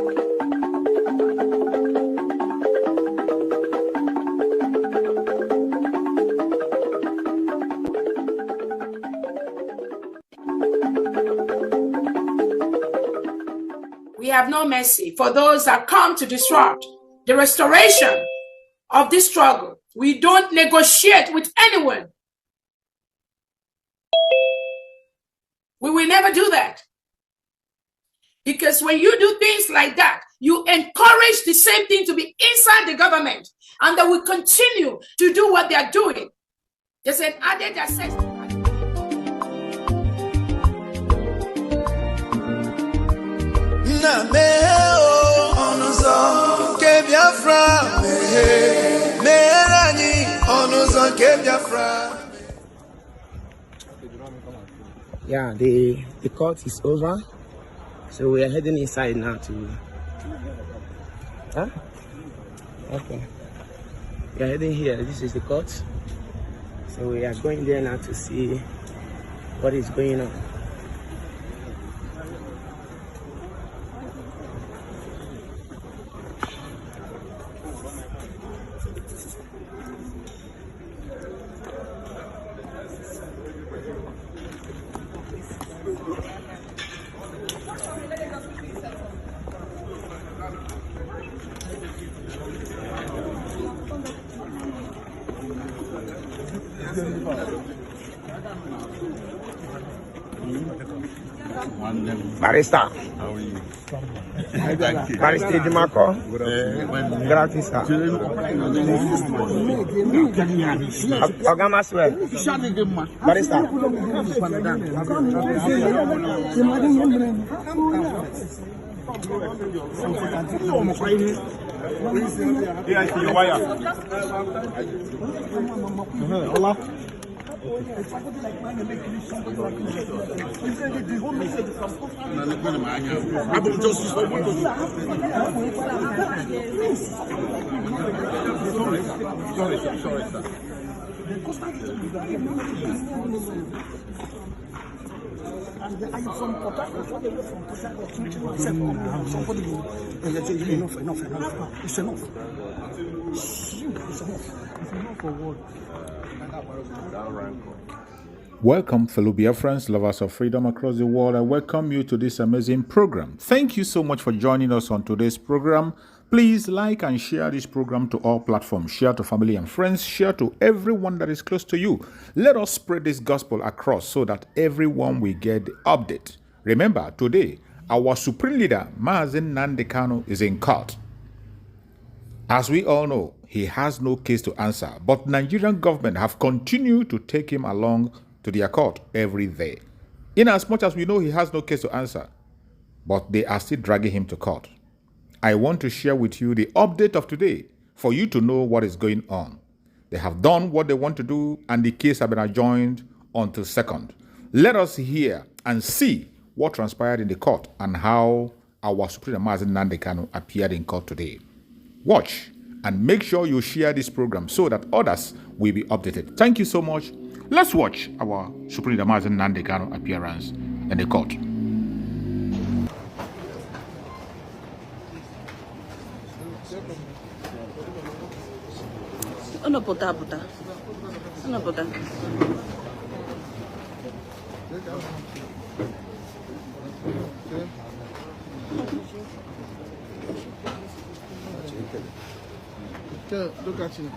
We have no mercy for those that come to disrupt the restoration of this struggle. We don't negotiate with anyone. We will never do that. Because when you do things like that, you encourage the same thing to be inside the government, and they will continue to do what they are doing. There's an added access. Yeah, the court is over, so we are heading inside now to. Huh? Okay. We are heading here. This is the court, so we are going there now to see what is going on. Barista. How are you? Barista Dimarco. Gratis. Ogama swear. Barista. Yeah, I see your wire. Hola. Sorry, sir. It's enough for what? Welcome, fellow Biafrans, lovers of freedom across the world. I welcome you to this amazing program. Thank you so much for joining us on today's program. Please like and share this program to all platforms. Share to family and friends. Share to everyone that is close to you. Let us spread this gospel across so that everyone will get the update. Remember, today, our supreme leader, Mazi Nnamdi Kanu, is in court. As we all know, he has no case to answer, but Nigerian government have continued to take him along to their court every day. In as much as we know he has no case to answer, but they are still dragging him to court. I want to share with you the update of today for you to know what is going on. They have done what they want to do, and the case has been adjourned until 2nd. Let us hear and see what transpired in the court and how our Supreme Mazi Nnamdi Kanu appeared in court today. Watch and make sure you share this program so that others will be updated. Thank you so much. Let's watch our Supreme Mazi Nnamdi Kanu appearance in the court. Ano puta. Look at you.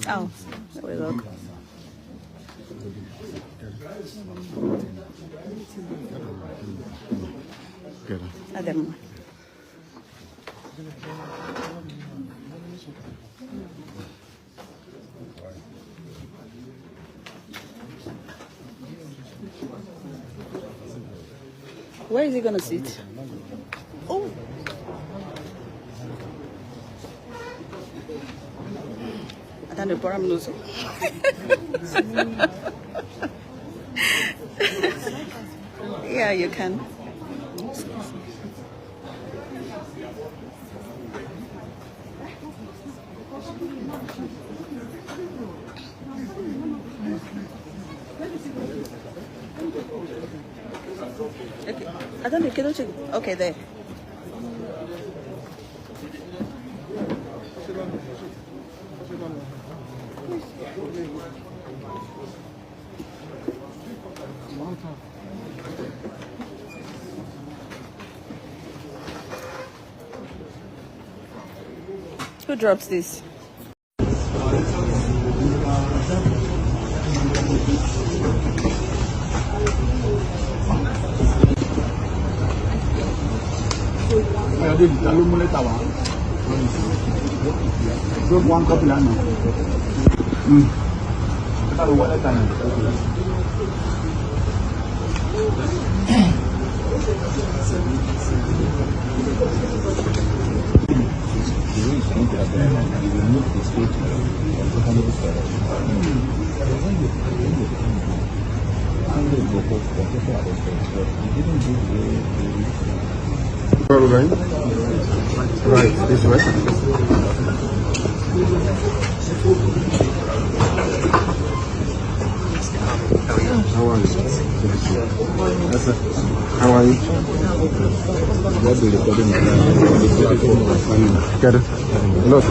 Oh, there we go. Adem. Where is he gonna sit? Oh. I don't know, Yeah, you can. Okay. I don't know. Okay, there. Who drops this? One copy now. Right, this way. How are you? Yes, sir. How are you? What do you recording? Get it? Look.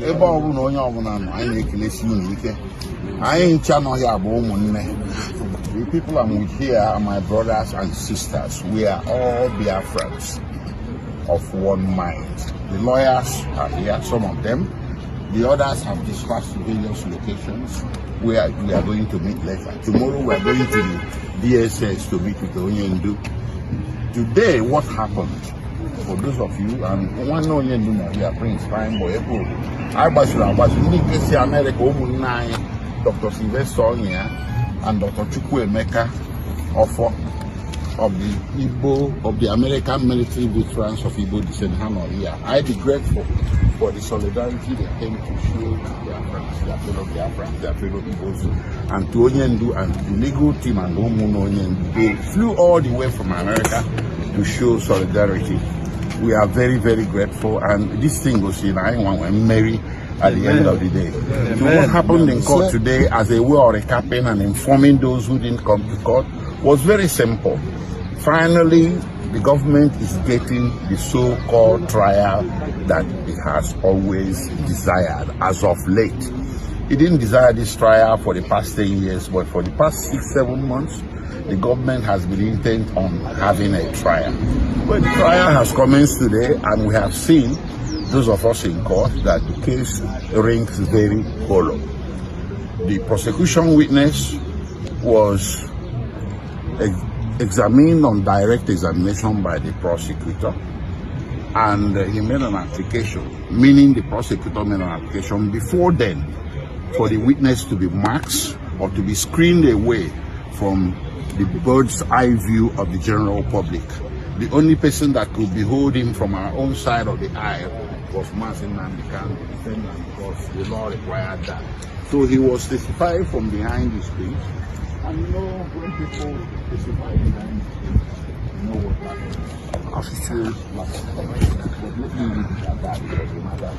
Ebe ọbụla onye ọbụla nọ anyị na-ekelesi unu ike anyị ncha nọ ya bụ ụmụnne. The people I'm with here are my brothers and sisters. We are all Biafrans of one mind. The lawyers are here, some of them. The others have dispatched to various locations where we are going to meet later. Tomorrow we are going to the DSS to meet with the Onyendu. Today, what happened? For those of you, and one Onyendu here, Prince Fine Boy, I was in America, Dr. Sylvester here, and Dr. Chukwuemeka of the American military veterans of Igbo descent here. I'd be grateful for the solidarity they came to show their fellow Biafrans, their fellow Igbos, and to Onyendu and the legal team and Onyendu. They flew all the way from America to show solidarity. We are very, very grateful, and this thing goes in when Mary at the end of the day. So what happened in court today as a way of recapping and informing those who didn't come to court was very simple. Finally, the government is getting the so-called trial that it has always desired as of late. It didn't desire this trial for the past 10 years, but for the past 6-7 months, the government has been intent on having a trial. But the trial has commenced today, and we have seen, those of us in court, that the case rings very hollow. The prosecution witness was examined on direct examination by the prosecutor, and he made an application, meaning the prosecutor made an application before then for the witness to be masked or to be screened away from the bird's eye view of the general public. The only person that could behold him from our own side of the aisle was Mazi Nnamdi Kanu, the defendant, because the law required that. So he was testifying from behind the screen. And you know, when people testify behind the screen, you know what happens. Official lack of comment. But let me leave it at that because the matter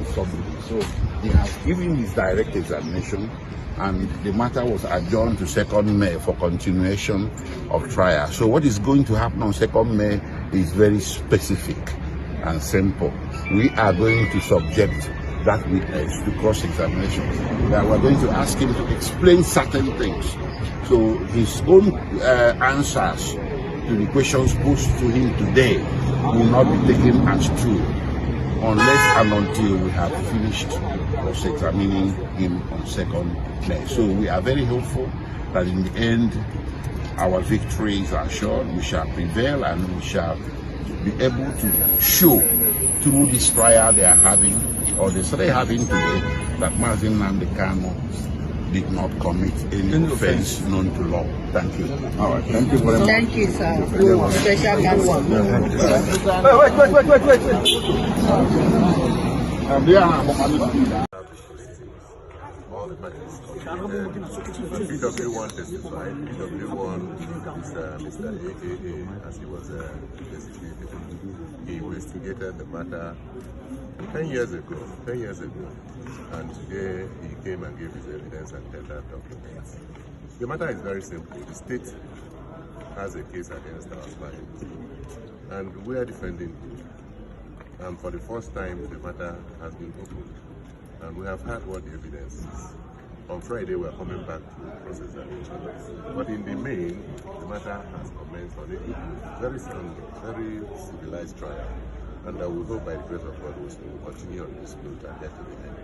is subject. So he has given his direct examination, and the matter was adjourned to 2nd May for continuation of trial. So what is going to happen on 2nd May is very specific and simple. We are going to subject that witness to cross-examination. That we're going to ask him to explain certain things. So his own answers to the questions posed to him today will not be taken as true unless and until we have finished cross-examining him on second day. So we are very hopeful that in the end our victory is assured, we shall prevail, and we shall be able to show through this trial they are having, or they started having today, that Mazi Nnamdi Kanu did not commit any offense known to law. Thank you. All right. Thank you very much. Thank you, sir. Special man one. All the parties. PW1 testified. PW1 is Mr. AAA, as he was investigated. He investigated the matter 10 years ago, and today he came and gave his evidence and tendered documents. The matter is very simple. The state has a case against our client, and we are defending him. And for the first time, the matter has been opened, and we have heard what the evidence is. On Friday, we are coming back to cross-examination. But in the main, the matter has commenced on a very strong, very civilized trial. And I will hope by the grace of God we will continue on this route and get to the end.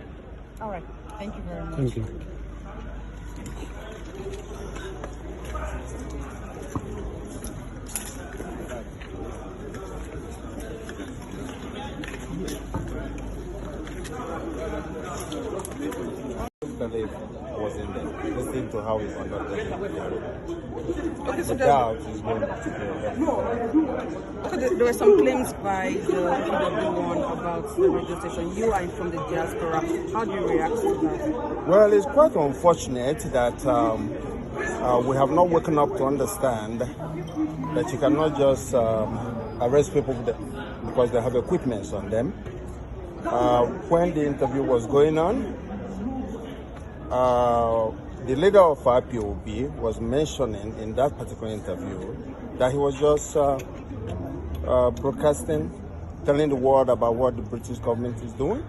All right. Thank you very much. Thank you. Was in there, listening to how he conducted it. Okay, so The doubt is going to okay, there were some claims by the PW1 about the radio station. You are from the diaspora. How do you react to that? Well, it's quite unfortunate that we have not woken up to understand that you cannot just arrest people because they have equipment on them. When the interview was going on, the leader of IPOB was mentioning in that particular interview that he was just broadcasting, telling the world about what the British government is doing.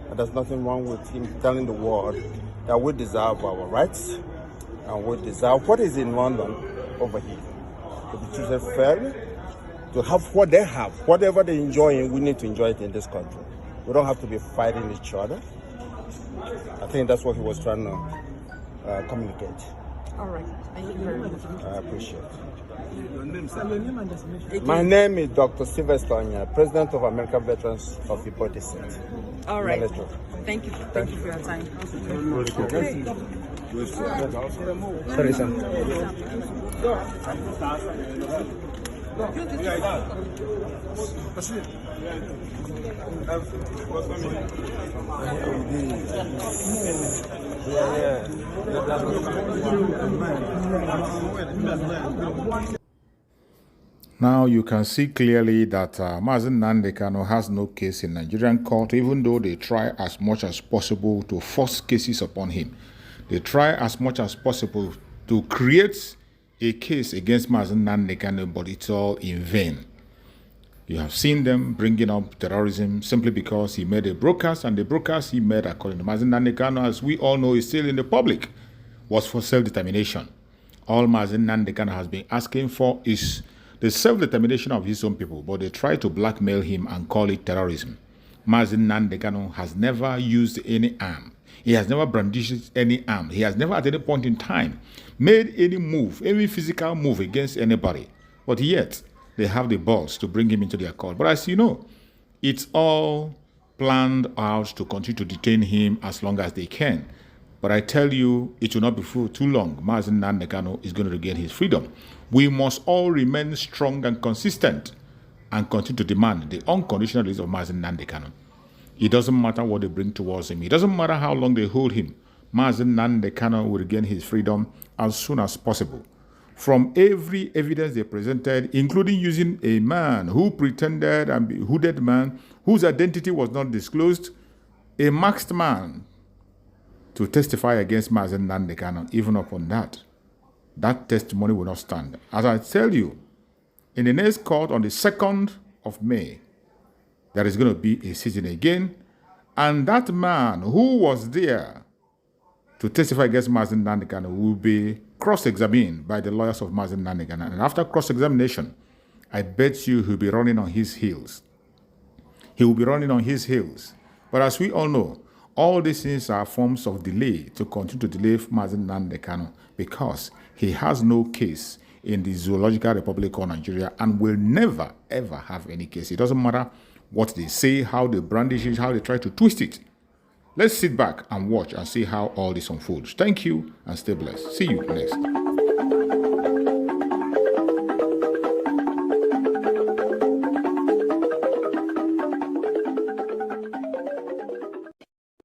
And there's nothing wrong with him telling the world that we deserve our rights and we deserve what is in London over here. To be treated fairly, to have what they have, whatever they enjoy, we need to enjoy it in this country. We don't have to be fighting each other. I think that's what he was trying to communicate. All right. Thank you very much. I appreciate it. Your name, sir? My name is Dr. Sylvester Onya, President of American Veterans of Igbo Descent. All right. Thank you. Thank you for your time. Okay. Sorry, sir. Now you can see clearly that Mazi Nnamdi Kanu has no case in Nigerian court, even though they try as much as possible to force cases upon him. They try as much as possible to create a case against Mazi Nnamdi Kanu, but it's all in vain. You have seen them bringing up terrorism simply because he made a broadcast, and the broadcast he made, according to Mazi Nnamdi Kanu, as we all know is still in the public, was for self-determination. All Mazi Nnamdi Kanu has been asking for is the self-determination of his own people, but they try to blackmail him and call it terrorism. Mazi Nnamdi Kanu has never used any arm. He has never brandished any arm. He has never at any point in time made any move, any physical move against anybody. But yet, they have the balls to bring him into their court. But as you know, it's all planned out to continue to detain him as long as they can. But I tell you, it will not be for too long. Mazi Nnamdi Kanu is going to regain his freedom. We must all remain strong and consistent and continue to demand the unconditional release of Mazi Nnamdi Kanu. It doesn't matter what they bring towards him. It doesn't matter how long they hold him. Mazi Nnamdi Kanu will regain his freedom as soon as possible. From every evidence they presented, including using a man who pretended and be a hooded man, whose identity was not disclosed, a masked man, to testify against Mazi Nnamdi Kanu, even upon that, that testimony will not stand. As I tell you, in the next court on the 2nd of May, there is going to be a sitting again, And that man who was there to testify against Mazi Nnamdi Kanu will be cross-examined by the lawyers of Mazi Nnamdi Kanu. And after cross-examination, I bet you he'll be running on his heels. He will be running on his heels. But as we all know, all these things are forms of delay to continue to delay Mazi Nnamdi Kanu because he has no case in the Zoological Republic of Nigeria and will never, ever have any case. It doesn't matter what they say, how they brandish it, how they try to twist it. Let's sit back and watch and see how all this unfolds. Thank you and stay blessed. See you next.